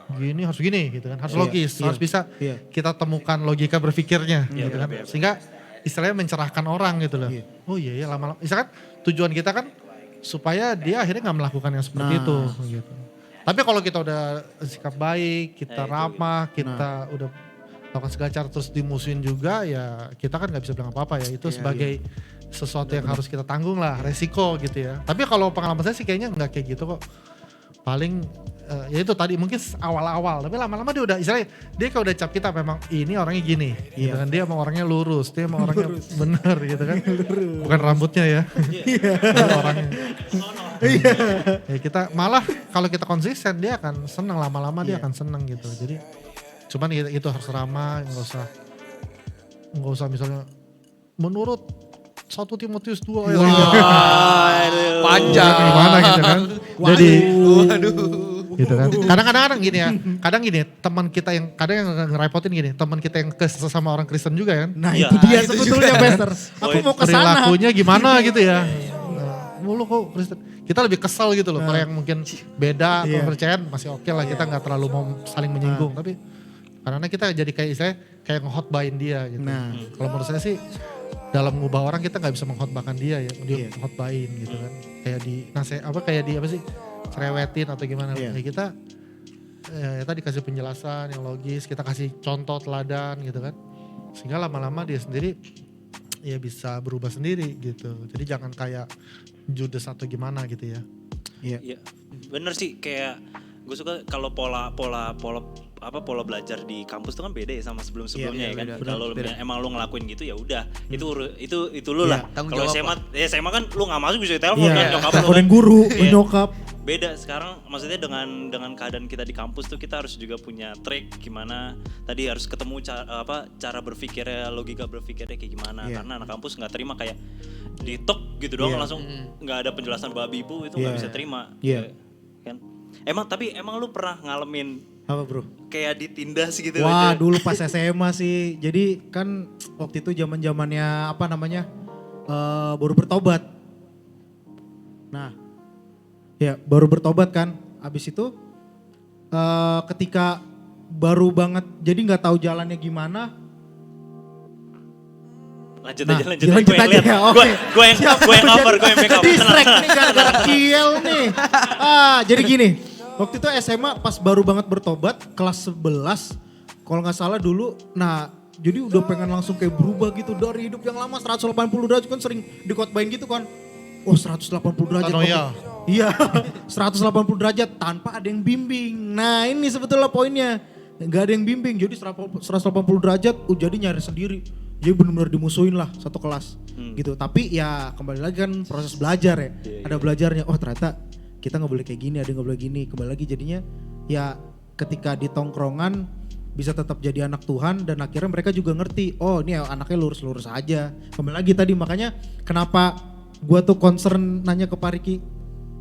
gini harus gini gitu kan, harus logis, harus bisa kita temukan logika berpikirnya gitu kan, sehingga istilahnya mencerahkan orang gitu loh. Oh iya lama-lama misalkan tujuan kita kan supaya dia akhirnya gak melakukan yang seperti itu gitu. Tapi kalau kita udah sikap baik, kita ramah, kita udah lakukan segala cara terus dimusuhin juga, ya kita kan gak bisa bilang apa-apa ya. Itu sebagai sesuatu yang harus kita tanggung lah, resiko gitu ya. Tapi kalau pengalaman saya sih kayaknya gak kayak gitu kok. Paling ya itu tadi mungkin awal-awal, tapi lama-lama dia udah istilahnya dia kayak udah cap kita memang ini orangnya gini gitu kan, dia emang orangnya lurus, dia emang orangnya bener gitu kan, bukan rambutnya ya, orangnya. Ya kita malah kalau kita konsisten dia akan senang, lama-lama dia akan senang gitu. Jadi cuman itu harus ramah, nggak usah misalnya menurut 1 Timotius 2 panjang gimana gitu kan. Jadi gitu kan. Kadang-kadang gini ya, kadang gini teman kita yang kadang yang ngerepotin gini, teman kita yang sesama orang Kristen juga kan. Nah Iya. itu dia Itu sebetulnya Pastor. Aku mau ke sana. Perilakunya gimana gitu ya. Mulu kok Kristen. Kita lebih kesel gitu loh, kalau yang mungkin beda Iya. kepercayaan masih oke lah, kita nggak terlalu mau saling menyinggung, tapi karena kita jadi kayak istilahnya kayak nge-hotbain dia gitu. Nah. Kalau menurut saya sih dalam mengubah orang kita nggak bisa menghotbahkan dia ya, dia Iya. hotbain gitu kan. Kayak di kayak di apa sih? Cerewetin atau gimana. Iya. Ya kita ya tadi kasih penjelasan yang logis, kita kasih contoh teladan gitu kan. Sehingga lama-lama dia sendiri ya bisa berubah sendiri gitu. Jadi jangan kayak Judas atau gimana gitu ya. Iya. Iya, bener sih, kayak gue suka kalau pola belajar di kampus tuh kan beda ya sama sebelum-sebelumnya Iya, ya kan. beda, Kalau beda. emang lu ngelakuin gitu ya udah, itu lu lah. tanggung Kalau jawab SMA kan lu nggak masuk bisa telepon Iya. kan nyokap lu kan. Teleponin guru, Iya. nyokap. Beda sekarang, maksudnya dengan keadaan kita di kampus tuh kita harus juga punya trik gimana tadi harus ketemu cara berpikirnya, logika berpikirnya kayak gimana. Iya. Karena anak kampus nggak terima kayak ditok gitu doang Iya. langsung nggak ada penjelasan babi bu, itu nggak Iya. bisa terima. Iya. Kan emang lu pernah ngalamin Apa bro? kayak ditindas gitu Wah aja? dulu pas SMA sih, jadi kan waktu itu zamannya apa namanya baru bertobat. Nah, ya baru bertobat kan, abis itu ketika baru banget, jadi nggak tahu jalannya gimana. Lanjut Nah, aja lanjut gue yang aja lihat. ya, oke. Gue yang cover, gue yang backup. Distract nih gara-gara Kiel nih. Jadi gini, waktu itu SMA pas baru banget bertobat, kelas 11, kalau nggak salah dulu, nah jadi udah pengen langsung kayak berubah gitu dari hidup yang lama 180 derajat kan sering dikotbain gitu kan. Oh 180 derajat. Paranoia. oke. Iya, 180 derajat tanpa ada yang bimbing. Nah ini sebetulnya poinnya. Gak ada yang bimbing, jadi 180 derajat jadi nyari sendiri. Jadi benar-benar dimusuhin lah satu kelas gitu. Tapi ya kembali lagi kan proses belajar ya. Ada belajarnya, oh ternyata kita gak boleh kayak gini, ada yang gak boleh gini. Kembali lagi jadinya ya ketika di tongkrongan bisa tetap jadi anak Tuhan dan akhirnya mereka juga ngerti, oh ini anaknya lurus-lurus aja. Kembali lagi tadi makanya kenapa gua tuh concern nanya ke Pak Riki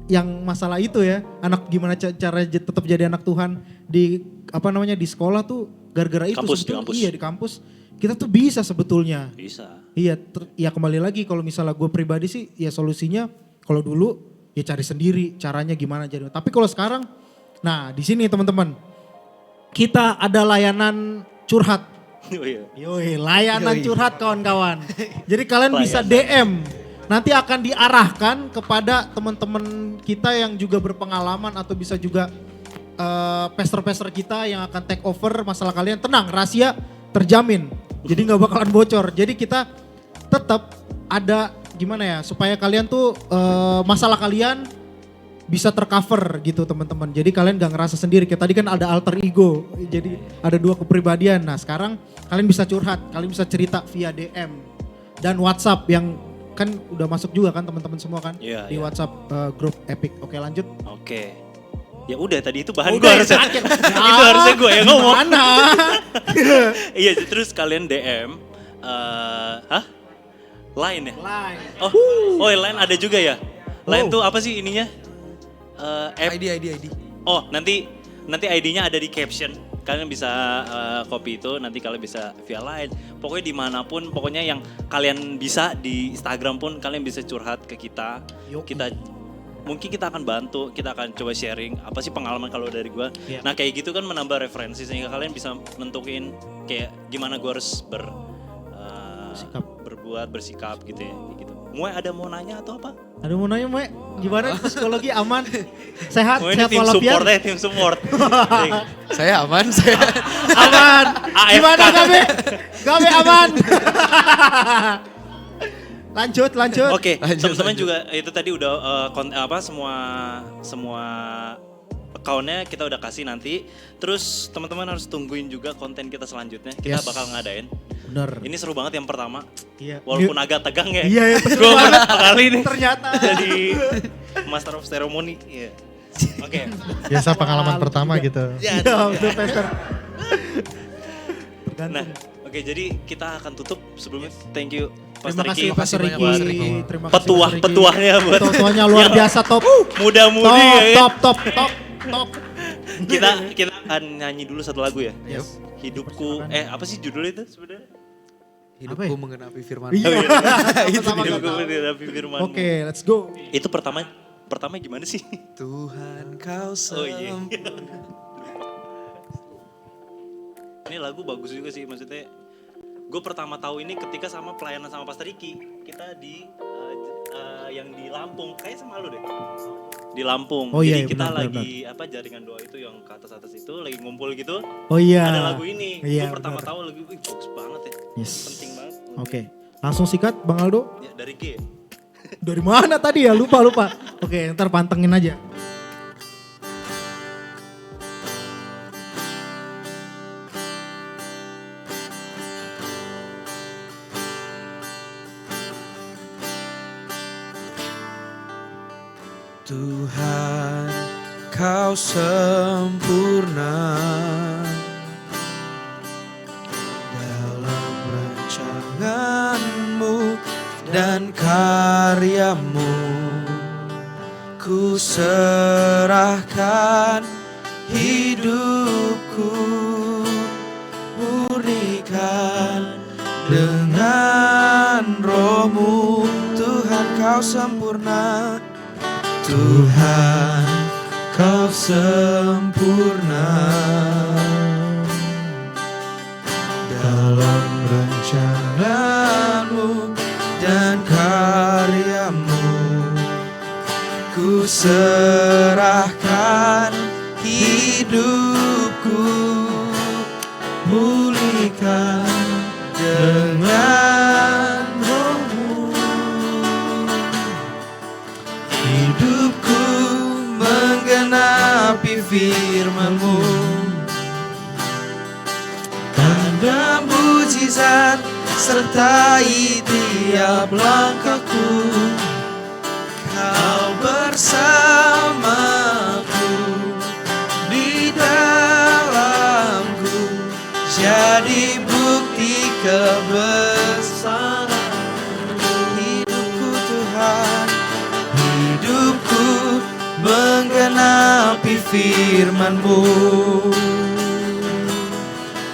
yang masalah itu ya, anak gimana cara tetap jadi anak Tuhan di apa namanya di sekolah tuh gara-gara itu Kampus, di sebetulnya. kampus. Iya di kampus kita tuh bisa sebetulnya. Bisa. Iya, ya kembali lagi kalau misalnya gue pribadi sih ya solusinya kalau dulu ya cari sendiri caranya gimana jadi. Tapi kalau sekarang, nah di sini teman-teman kita ada layanan curhat. Oh iya. Yoi, layanan curhat kawan-kawan. Jadi kalian bisa DM. Nanti akan diarahkan kepada teman-teman kita yang juga berpengalaman atau bisa juga pastor-pastor kita yang akan take over masalah kalian. Tenang, rahasia terjamin. Jadi nggak bakalan bocor. Jadi kita tetap ada gimana ya supaya kalian tuh masalah kalian bisa tercover gitu teman-teman. Jadi kalian gak ngerasa sendiri. Kayak tadi kan ada alter ego. Jadi ada dua kepribadian. Nah sekarang kalian bisa curhat. Kalian bisa cerita via DM. Dan WhatsApp yang kan udah masuk juga kan teman-teman semua kan. Iya, di iya. WhatsApp grup Epic. Oke lanjut. Oke. Ya udah tadi itu bahan gue Udah, harusnya. sakit. Itu harusnya gue yang ngomong. Mana? Iya terus kalian DM. Line ya? Line. Oh line ada juga ya? Line tuh apa sih ininya? ID. Oh nanti ID-nya ada di caption. Kalian bisa copy itu, nanti kalian bisa via line. Pokoknya dimanapun, pokoknya yang kalian bisa di Instagram pun kalian bisa curhat ke kita. Mungkin kita akan bantu, kita akan coba sharing apa sih pengalaman kalau dari gua. Iya. Nah kayak gitu kan menambah referensi sehingga kalian bisa nentuin kayak gimana gua harus bersikap gitu ya. Gitu. Mue ada mau nanya atau apa? Ada mau nanya Mwe? Gimana psikologi aman? Sehat? Mue ini Sehat tim walafiat? support tim support. Saya aman, saya. Aman. AFK. Gimana Gabe? Gabe aman. lanjut. Oke, Lanjut, teman-teman lanjut. juga itu tadi udah semua account-nya kita udah kasih nanti. Terus teman-teman harus tungguin juga konten kita selanjutnya. Kita Yes. bakal ngadain. Bener. Ini seru banget yang pertama. Iya. Walaupun agak tegang ya. Iya, ya, Gue pertama kali nih Ternyata. jadi Master of Ceremony. Iya. Oke. Biasa pengalaman pertama gitu. Iya, betul Pastor. Nah, oke jadi kita akan tutup sebelumnya. Thank you Terima Pastor kasih Ricky. Pastor banyak, Ricky. Pastor Ricky. Terima kasih Petuah Pastor Ricky. petuahnya buat Petuahnya luar yang biasa top. muda-mudi ya kan? Top. kita akan nyanyi dulu satu lagu ya. Yes. Hidupku, apa sih judulnya itu sebenarnya? Hidupku menggenapi firman. Iya. Hidupku menggenapi firman. Oke, let's go. Itu pertama gimana sih? Tuhan kau Oh iya. sempurna. Ini lagu bagus juga sih, maksudnya gue pertama tahu ini ketika sama pelayanan sama Pastor Ricky. Kita di yang di Lampung, kayak sama lu deh. Di Lampung. Oh iya, Jadi kita benar, lagi jaringan doa itu yang ke atas itu lagi ngumpul gitu. Oh iya. Ada lagu ini. Iya, Gue pertama benar. tahu lagu, bagus banget ya. Yes. Penting banget. Oke, langsung sikat Bang Aldo. Ya, dari G. Dari mana tadi ya? Lupa. Oke, ntar pantengin aja. Tuhan kau sempurna dalam rancanganmu dan karyamu. Ku serahkan hidupku, murnikan dengan rohmu. Tuhan kau sempurna, Tuhan kau sempurna dalam rancanganmu dan karyamu. Ku serahkan hidupku, pulihkan dengan rohmu. Hidupku menggenapi firman-Mu, tanda mujizat sertai tiap langkahku. Kau bersamaku di dalamku, jadi bukti kebesaran hidupku Tuhan. Hidupku menggenapi firman-Mu,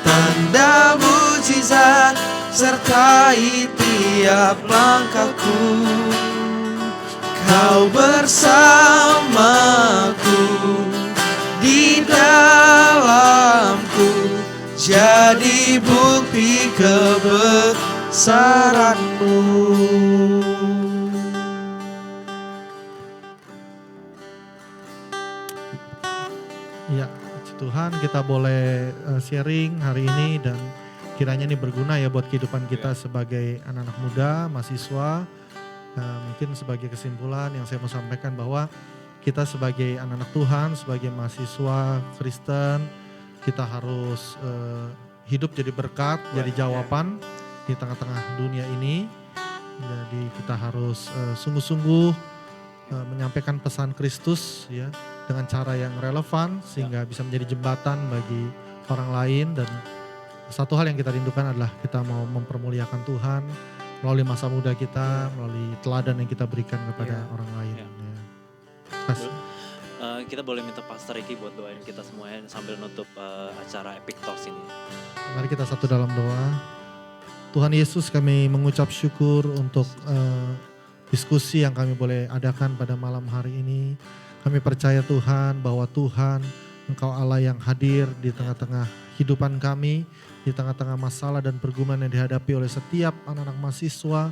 tanda mujizat sertai tiap langkahku. Kau bersamaku di dalamku, jadi bukti kebesaran-Mu. Ya, puji Tuhan kita boleh sharing hari ini dan kiranya ini berguna ya buat kehidupan kita sebagai anak-anak muda, mahasiswa. Mungkin sebagai kesimpulan yang saya mau sampaikan bahwa kita sebagai anak-anak Tuhan, sebagai mahasiswa Kristen, kita harus hidup jadi berkat, jadi jawaban di tengah-tengah dunia ini. Jadi kita harus sungguh-sungguh menyampaikan pesan Kristus ya dengan cara yang relevan sehingga bisa menjadi jembatan bagi orang lain. Dan satu hal yang kita rindukan adalah kita mau mempermuliakan Tuhan melalui masa muda kita, melalui teladan yang kita berikan kepada orang lain. Ya. Kita boleh minta Pastor Ricky buat doain kita semuanya sambil nutup acara Epic Talks ini. Mari kita satu dalam doa. Tuhan Yesus, kami mengucap syukur untuk diskusi yang kami boleh adakan pada malam hari ini. Kami percaya Tuhan bahwa Tuhan Engkau Allah yang hadir di tengah-tengah kehidupan kami, di tengah-tengah masalah dan pergumulan yang dihadapi oleh setiap anak-anak mahasiswa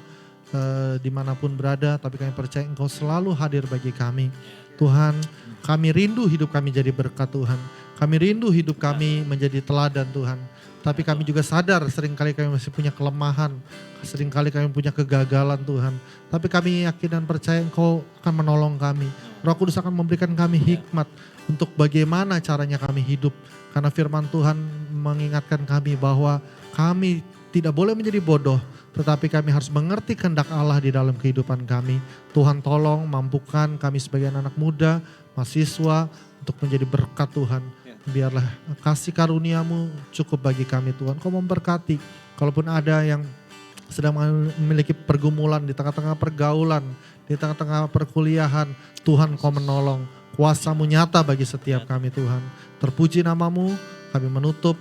dimanapun berada, tapi kami percaya Engkau selalu hadir bagi kami. Tuhan, kami rindu hidup kami jadi berkat Tuhan. Kami rindu hidup kami menjadi teladan Tuhan. Tapi kami juga sadar seringkali kami masih punya kelemahan, seringkali kami punya kegagalan Tuhan. Tapi kami yakin dan percaya Engkau akan menolong kami. Roh Kudus akan memberikan kami hikmat untuk bagaimana caranya kami hidup. Karena firman Tuhan mengingatkan kami bahwa kami tidak boleh menjadi bodoh, tetapi kami harus mengerti kehendak Allah di dalam kehidupan kami. Tuhan tolong mampukan kami sebagai anak muda, mahasiswa untuk menjadi berkat Tuhan. Biarlah kasih karunia-Mu cukup bagi kami Tuhan. Kau memberkati. Kalaupun ada yang sedang memiliki pergumulan di tengah-tengah pergaulan, di tengah-tengah perkuliahan, Tuhan Kau menolong. Kuasa-Mu nyata bagi setiap kami Tuhan. Terpuji nama-Mu, kami menutup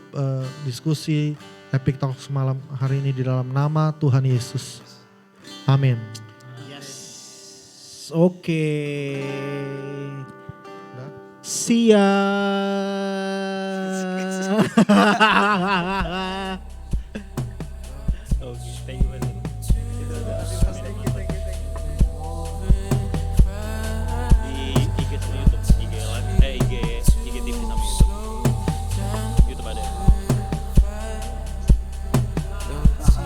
diskusi Epic Talk semalam hari ini di dalam nama Tuhan Yesus. Amin. Yes. Oke. Siap.